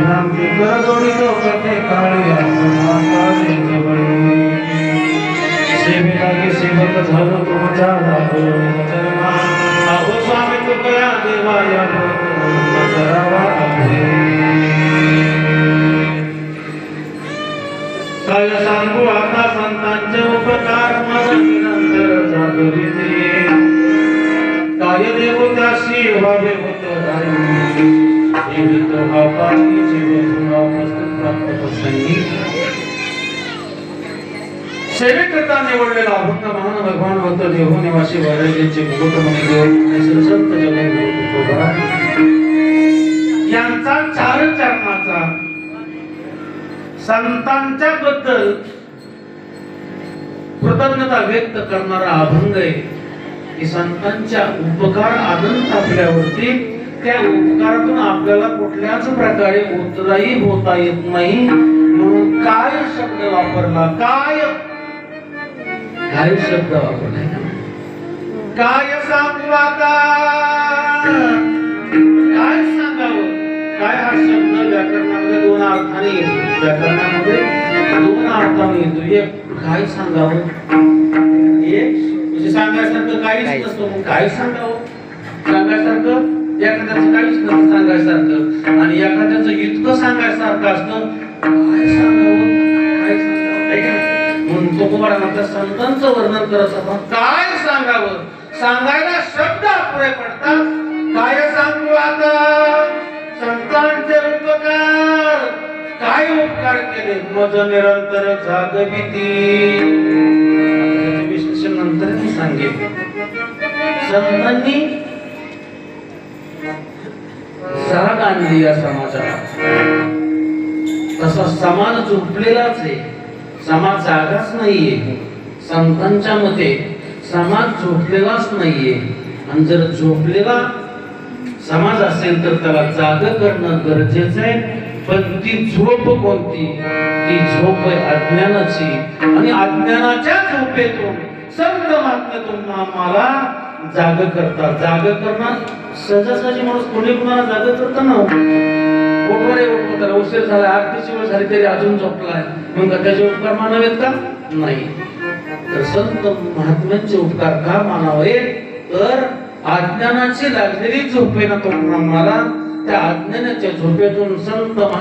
विनंती कर जोडी तो कथे काळी माता जवळी सेवेलागे सेवक झालो तुमच्या लागलो चरणा अहो स्वामी तुकया देवाया करावा काय सांगू आता संतांचे उपकार माझा निरंतर जागविते काय देव त्याशी व्हावे होत जीवित आपानी जीवन पुस्तक प्राप्त प्रसंगी सेवेकरता निवडलेला अभंग महान भगवान भक्त देव निवासी वैराग्याचे मुकुट मुनी देव संत जगद्गुरु तुकोबा यांचा चार चरणाचा संतांच्या बद्दल कृतज्ञता व्यक्त करणारा अभंग आहे की संतांच्या उपकार अनंत आपल्यावरती त्या उपकारातून आपल्याला कुठल्याच प्रकारे उतराई होता येत नाही म्हणून काय शब्द वापरला काय शब्द वापरला काय सांगू आता काय सांगावं काय हा शब्द व्याकरणामध्ये दोन अर्थाने येतो व्याकरणामध्ये दोन अर्थाने येतो एक काय सांगावं एक म्हणजे सांगायसारखं काहीच नसतं मग काय सांगावं सांगायसारखं एखाद्याचं काहीच नसतं सांगायसारखं आणि एखाद्याचं इतकं सांगायसारखं असतं काय सांगावं म्हणून तुकोबा म्हणतात संतांचं वर्णन करत आपण काय सांगावं सांगायला शब्द अपुरे पडतात काय सांगू आता संतांचे उपकार काय उपकार केले मज निरंतर जागविती विश्लेषण नंतर मी सांगेन संतांनी जाग आणली या समाजाला तसा समाज झोपलेलाच आहे समाज जागाच नाहीये संतांच्या मते समाज झोपलेलाच नाहीये आणि जर झोपलेला समाज असेल तर त्याला जाग करणं गरजेचं आहे पण ती झोप कोणती ती झोप आहे अज्ञानाची आणि अज्ञानाच्या झोपेतून संत महात्म्यातून आम्हाला जाग करतात जाग करणं सहजासहजी माणूस कोणी कुणाला जाग करतं ना उठवरे उठवत त्याला उशीर झाला आरतीची वेळ झाली तरी अजून झोपलाय मग त्याचे उपकार मानावेत का नाही तर संत महात्म्यांचे उपकार का मानावे तर अज्ञानाची लागलेली झोप आहे ना तो मला त्या अज्ञानाच्या झोपेतून संत